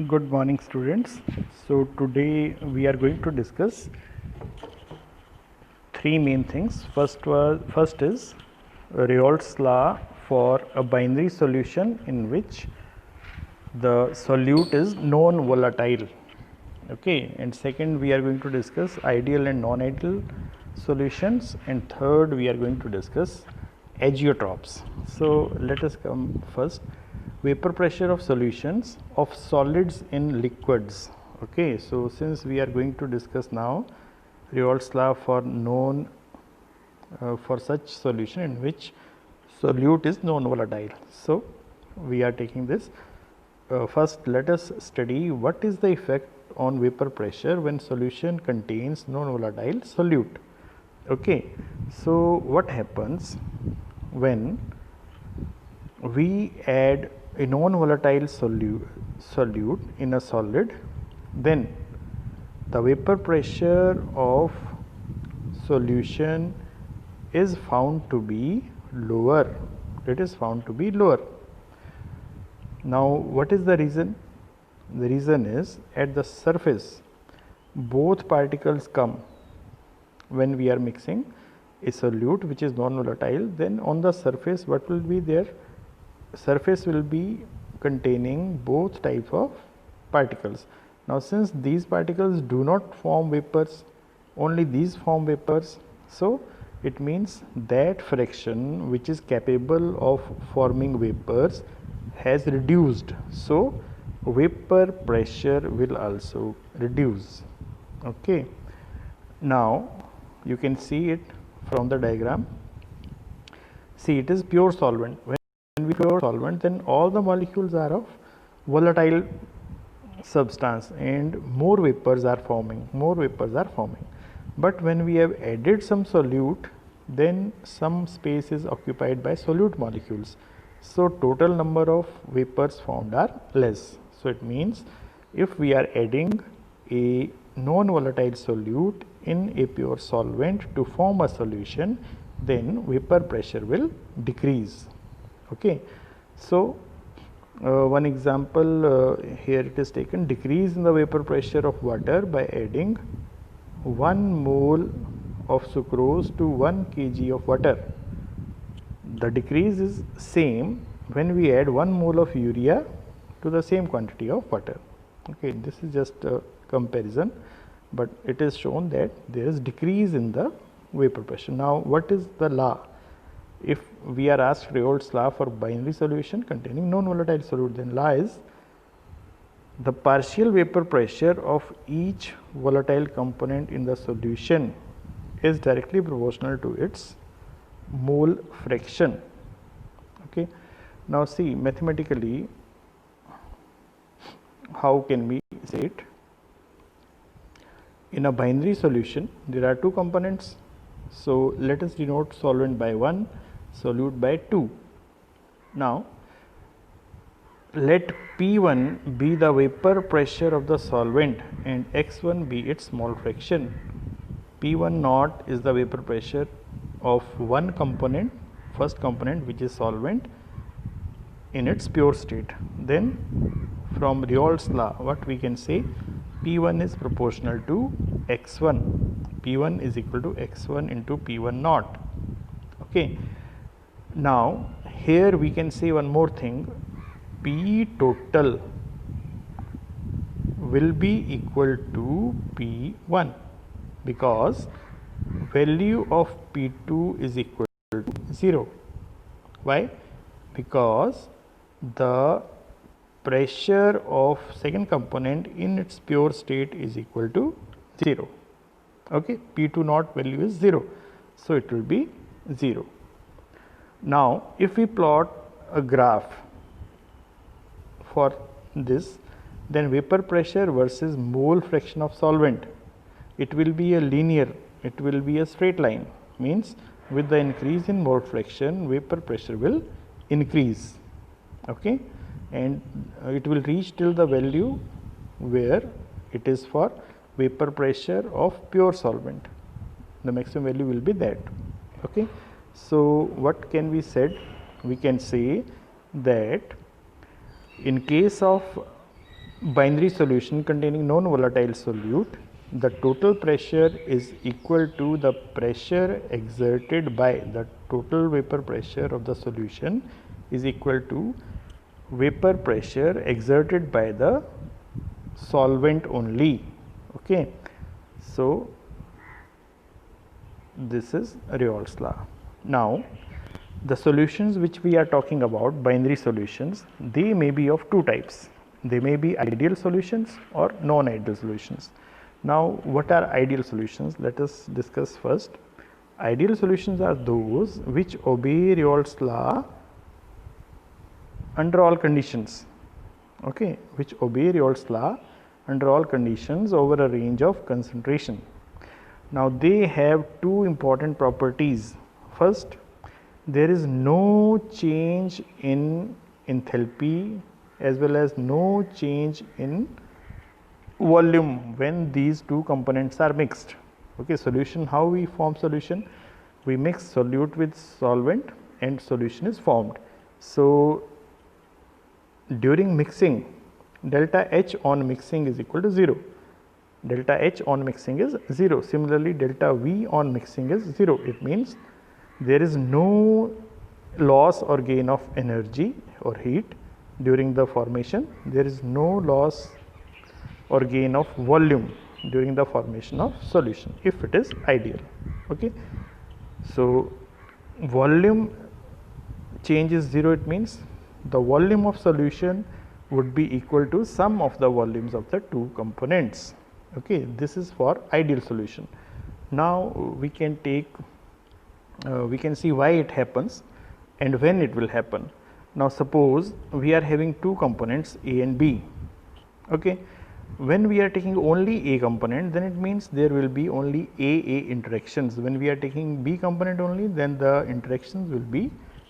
Good morning, students. So today we are going to discuss three main things. First is Reolt's law for a binary solution in which the solute is non-volatile. Okay, and second we are going to discuss ideal and non-ideal solutions, and third we are going to discuss azeotropes. So let us come first. Vapor pressure of solutions of solids in liquids. Okay, so since we are going to discuss now Reolt's law for for such solution in which solute is non-volatile, so we are taking this. First let us study what is the effect on vapor pressure when solution contains non-volatile solute. Okay, so what happens when we add a non-volatile solute in a solid, then the vapor pressure of solution is found to be lower. It is found to be lower. Now what is the reason? The reason is at the surface both particles come. When we are mixing a solute which is non-volatile, then on the surface what will be there? Surface will be containing both types of particles. Now since these particles do not form vapors, only these form vapors, so it means that fraction which is capable of forming vapors has reduced, so vapor pressure will also reduce. Okay, now you can see it from the diagram. See, it is pure solvent. When we pure solvent, then all the molecules are of volatile substance and more vapors are forming. But when we have added some solute, then some space is occupied by solute molecules, so total number of vapors formed are less. So it means if we are adding a non-volatile solute in a pure solvent to form a solution, then vapor pressure will decrease. Okay, so one example here it is taken: decrease in the vapor pressure of water by adding 1 mole of sucrose to 1 kg of water. The decrease is same when we add 1 mole of urea to the same quantity of water. Okay, this is just a comparison, but it is shown that there is decrease in the vapor pressure. Now what is the law? If we are asked Reolt's law for binary solution containing non-volatile solute, then law is the partial vapor pressure of each volatile component in the solution is directly proportional to its mole fraction. Okay, now see mathematically how can we say it? In a binary solution there are two components, so let us denote solvent by 1, solute by 2. Now let P1 be the vapor pressure of the solvent and X1 be its mole fraction. P1 naught is the vapor pressure of one component, first component, which is solvent in its pure state. Then from Reolt's law what we can say? P1 is proportional to X1. P1 is equal to X1 into P1 naught. Okay, now here we can say one more thing: P total will be equal to P1 because value of P2 is equal to 0. Why? Because the pressure of second component in its pure state is equal to 0. Okay, P2 naught value is 0, so it will be 0. Now if we plot a graph for this, then vapor pressure versus mole fraction of solvent, it will be a linear, it will be a straight line, means with the increase in mole fraction vapor pressure will increase. Okay, and it will reach till the value where it is for vapor pressure of pure solvent. The maximum value will be that. Okay, so what can be said? We can say that in case of binary solution containing non-volatile solute, the total pressure is equal to the pressure exerted by the total vapor pressure of the solution is equal to vapor pressure exerted by the solvent only. Okay. So, this is Reol's law. Now, the solutions which we are talking about, binary solutions, they may be of two types. They may be ideal solutions or non-ideal solutions. Now, what are ideal solutions? Let us discuss first. Ideal solutions are those which obey Reol's law under all conditions. Okay, which obey Reol's law under all conditions over a range of concentration. Now, they have two important properties. First, there is no change in enthalpy as well as no change in volume when these two components are mixed. Okay, solution, how we form solution? We mix solute with solvent and solution is formed. So, during mixing, delta H on mixing is equal to 0. Delta H on mixing is 0. Similarly, delta V on mixing is 0. It means there is no loss or gain of energy or heat during the formation. There is no loss or gain of volume during the formation of solution if it is ideal. Okay. So, volume change is 0. It means the volume of solution would be equal to sum of the volumes of the two components. Okay, this is for ideal solution. Now, we can take we can see why it happens and when it will happen. Now, suppose we are having two components A and B. Okay. When we are taking only A component, then it means there will be only AA interactions. When we are taking B component only, then the interactions will be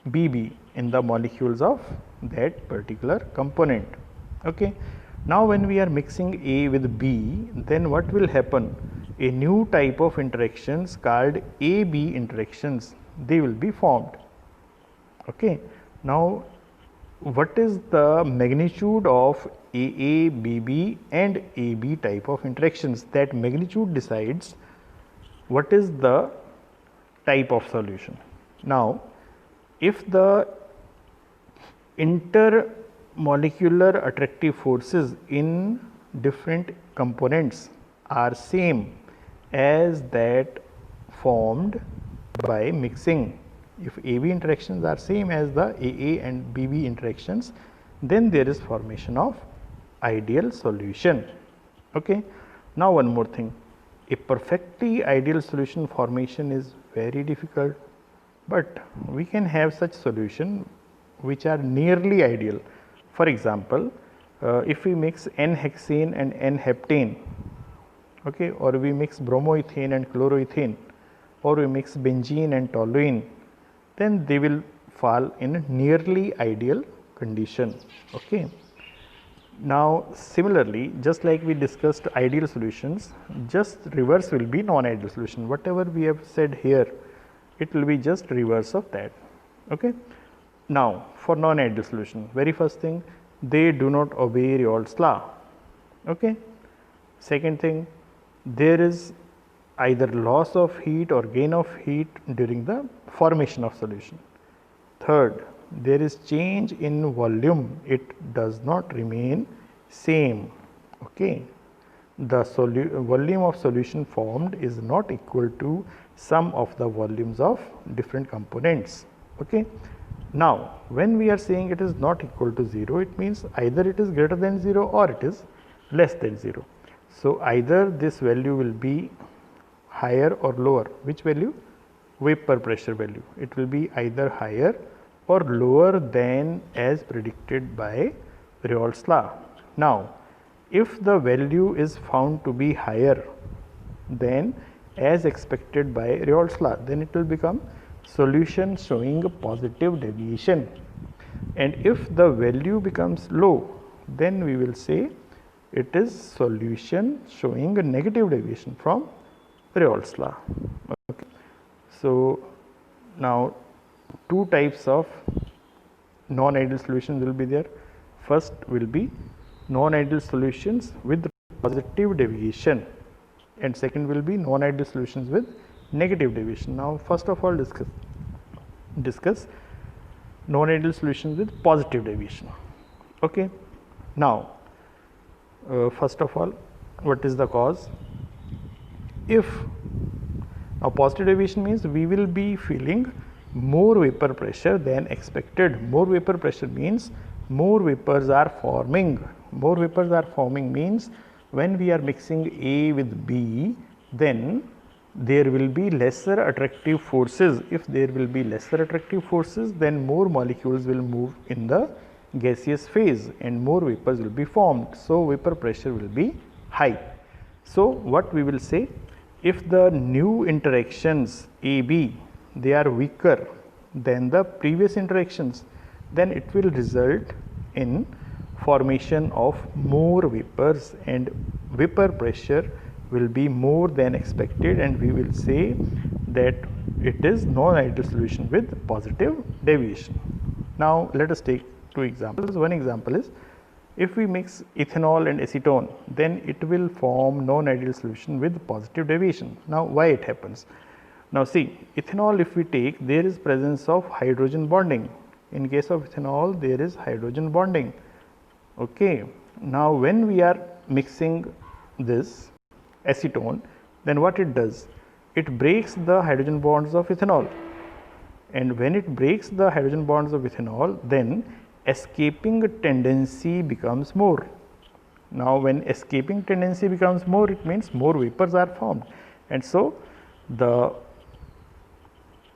BB in the molecules of that particular component. Okay. Now, when we are mixing A with B, then what will happen? A new type of interactions called AB interactions, they will be formed. Okay. Now, what is the magnitude of AA, BB and AB type of interactions? That magnitude decides what is the type of solution. Now, if the intermolecular attractive forces in different components are same as that formed by mixing, if AB interactions are same as the AA and BB interactions, then there is formation of ideal solution. Okay. Now, one more thing, a perfectly ideal solution formation is very difficult, but we can have such solution which are nearly ideal. For example, if we mix N-hexane and N-heptane, okay, or we mix bromoethane and chloroethane, or we mix benzene and toluene, then they will fall in a nearly ideal condition. Okay. Now, similarly, just like we discussed ideal solutions, just reverse will be non-ideal solution. Whatever we have said here, it will be just reverse of that. Okay. Now, for non-ideal solution, very first thing, they do not obey Reol's law. Okay. Second thing, there is either loss of heat or gain of heat during the formation of solution. Third, there is change in volume, it does not remain same. Okay. The volume of solution formed is not equal to sum of the volumes of different components. Okay. Now, when we are saying it is not equal to 0, it means either it is greater than 0 or it is less than 0. So, either this value will be higher or lower. Which value? Vapor pressure value. It will be either higher or lower than as predicted by Reol's law. Now, if the value is found to be higher than as expected by Reol's law, then it will become solution showing a positive deviation, and if the value becomes low, then we will say it is solution showing a negative deviation from Reol's law. Okay. So, now two types of non-ideal solutions will be there. First will be non-ideal solutions with positive deviation, and second will be non-ideal solutions with negative deviation. Now first of all discuss non-ideal solutions with positive deviation. Okay. Now first of all, what is the cause? If now positive deviation means we will be feeling more vapor pressure than expected. More vapor pressure means more vapors are forming. More vapors are forming means when we are mixing A with B, then there will be lesser attractive forces. If there will be lesser attractive forces, then more molecules will move in the gaseous phase and more vapors will be formed. So vapor pressure will be high. So what we will say, if the new interactions AB, they are weaker than the previous interactions, then it will result in formation of more vapors and vapor pressure will be more than expected, and we will say that it is non-ideal solution with positive deviation. Now let us take two examples. One example is, if we mix ethanol and acetone, then it will form non-ideal solution with positive deviation. Now why it happens? Now see, ethanol, if we take, there is presence of hydrogen bonding. In case of ethanol, there is hydrogen bonding. Okay. Now when we are mixing this acetone, then what it does? It breaks the hydrogen bonds of ethanol, and when it breaks the hydrogen bonds of ethanol, then escaping tendency becomes more. Now when escaping tendency becomes more, it means more vapors are formed, and so the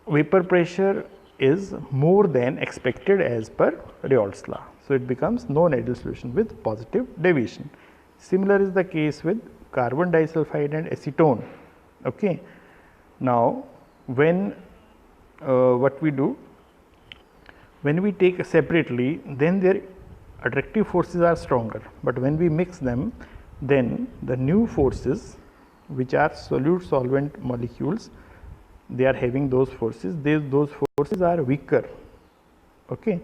vapor pressure is more than expected as per Reynolds law. So it becomes non-ideal solution with positive deviation. Similar is the case with carbon disulfide and acetone. Okay. Now when what we do, when we take separately, then their attractive forces are stronger, but when we mix them, then the new forces, which are solute solvent molecules, they are having those forces, those forces are weaker. Okay.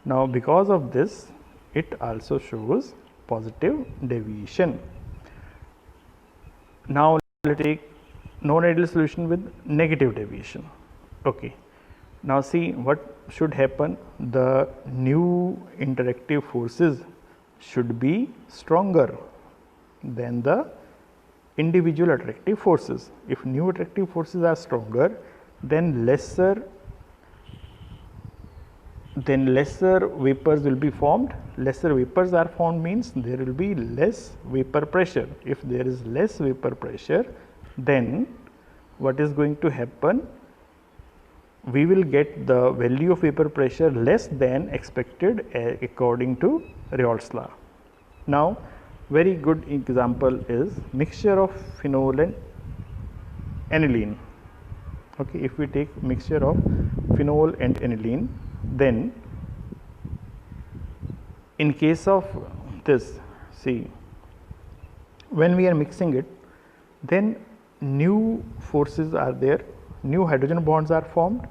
Now because of this, it also shows positive deviation. Now let us take non-ideal solution with negative deviation. Okay. Now see what should happen, the new interactive forces should be stronger than the individual attractive forces. If new attractive forces are stronger, then lesser vapors will be formed. Lesser vapors are formed means there will be less vapor pressure. If there is less vapor pressure, then what is going to happen? We will get the value of vapor pressure less than expected according to Reynolds law. Now very good example is mixture of phenol and aniline. Okay, if we take mixture of phenol and aniline, then in case of this, see, when we are mixing it, then new forces are there, new hydrogen bonds are formed,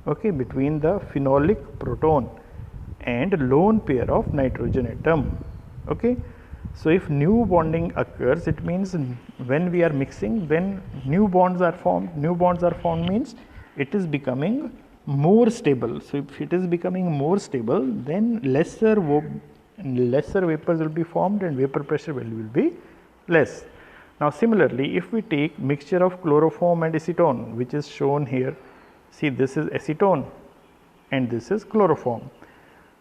okay, between the phenolic proton and lone pair of nitrogen atom. Okay. So if new bonding occurs, it means when we are mixing, then new bonds are formed. New bonds are formed means it is becoming more stable. So if it is becoming more stable, then lesser vapors will be formed and vapor pressure will be less. Now similarly, if we take mixture of chloroform and acetone, which is shown here, see, this is acetone and this is chloroform.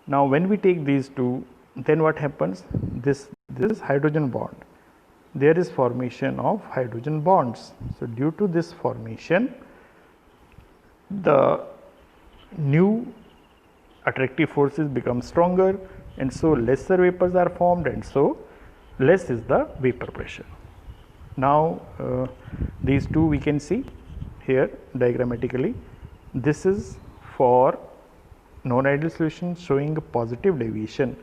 Now when we take these two, then what happens? This is hydrogen bond. There is formation of hydrogen bonds. So due to this formation, the new attractive forces become stronger, and so lesser vapors are formed, and so less is the vapor pressure. Now these two we can see here diagrammatically. This is for non-ideal solution showing positive deviation.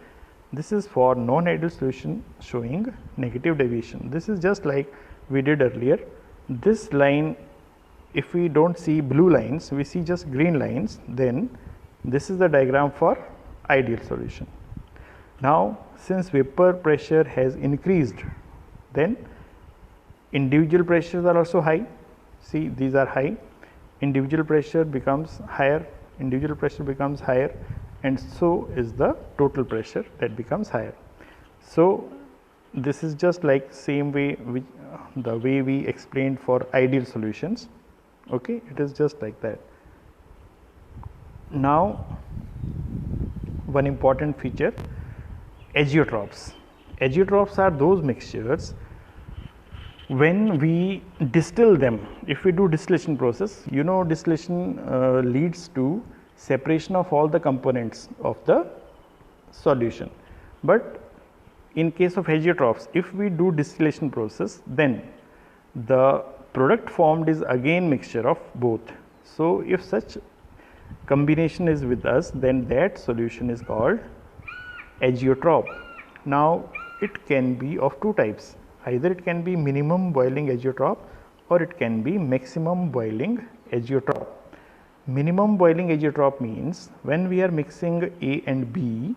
This is for non-ideal solution showing negative deviation. This is just like we did earlier. This line, if we don't see blue lines, we see just green lines, then this is the diagram for ideal solution. Now, since vapor pressure has increased, then individual pressures are also high. See, these are high. Individual pressure becomes higher, and so is the total pressure, that becomes higher. So, this is just like same way the way we explained for ideal solutions. Okay, it is just like that. Now, one important feature, azeotrophs. Azeotrophs are those mixtures when we distill them. If we do distillation process, you know, distillation leads to separation of all the components of the solution. But in case of azeotrophs, if we do distillation process, then the product formed is again mixture of both. So, if such combination is with us, then that solution is called azeotroph. Now, it can be of two types. Either it can be minimum boiling azeotroph or it can be maximum boiling azeotroph. Minimum boiling azeotroph means when we are mixing A and B,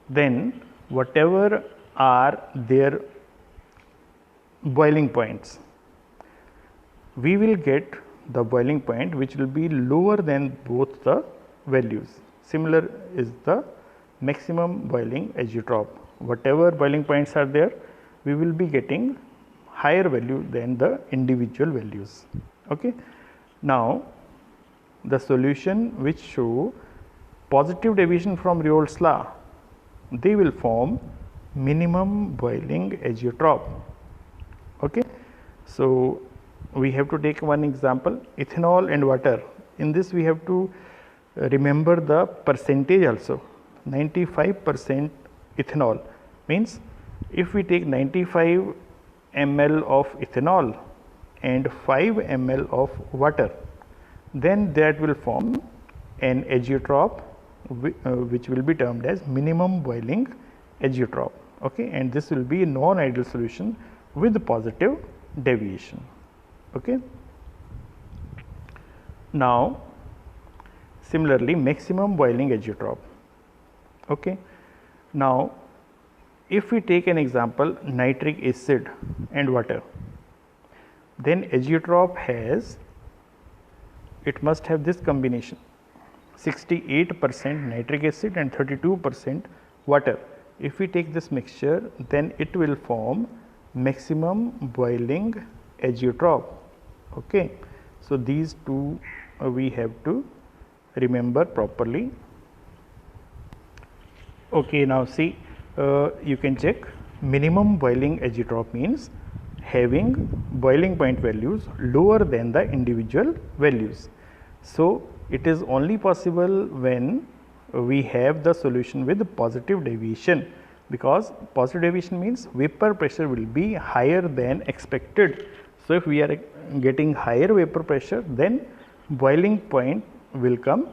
then whatever are their boiling points, we will get the boiling point which will be lower than both the values. Similar is the maximum boiling azeotroph. Whatever boiling points are there, we will be getting higher value than the individual values. Okay. Now, the solution which show positive deviation from Reynolds law, they will form minimum boiling azeotroph. Okay. So, we have to take one example, ethanol and water. In this we have to remember the percentage also. 95% ethanol means if we take 95 ml of ethanol and 5 ml of water, then that will form an azeotroph which will be termed as minimum boiling azeotroph. Okay, and this will be a non-ideal solution with positive deviation. Okay. Now, similarly maximum boiling azeotroph. Okay. Now, if we take an example nitric acid and water, then azeotroph has, it must have this combination 68% nitric acid and 32% water. If we take this mixture, then it will form maximum boiling azeotroph. Okay. So, these two we have to remember properly. Okay. Now, see, you can check minimum boiling azeotroph means having boiling point values lower than the individual values. So, it is only possible when we have the solution with positive deviation, because positive deviation means vapor pressure will be higher than expected. So, if we are getting higher vapor pressure, then boiling point will come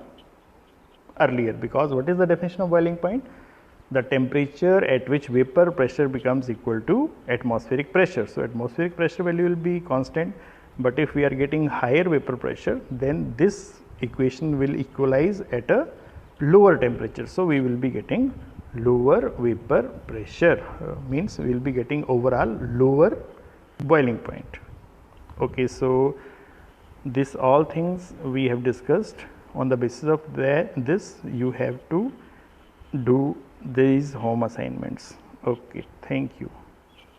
earlier, because what is the definition of boiling point? The temperature at which vapor pressure becomes equal to atmospheric pressure. So, atmospheric pressure value will be constant, but if we are getting higher vapor pressure, then this equation will equalize at a lower temperature. So, we will be getting lower vapor pressure, means we will be getting overall lower boiling point. Okay. So, this all things we have discussed. On the basis of this, you have to do these home assignments. Okay. Thank you.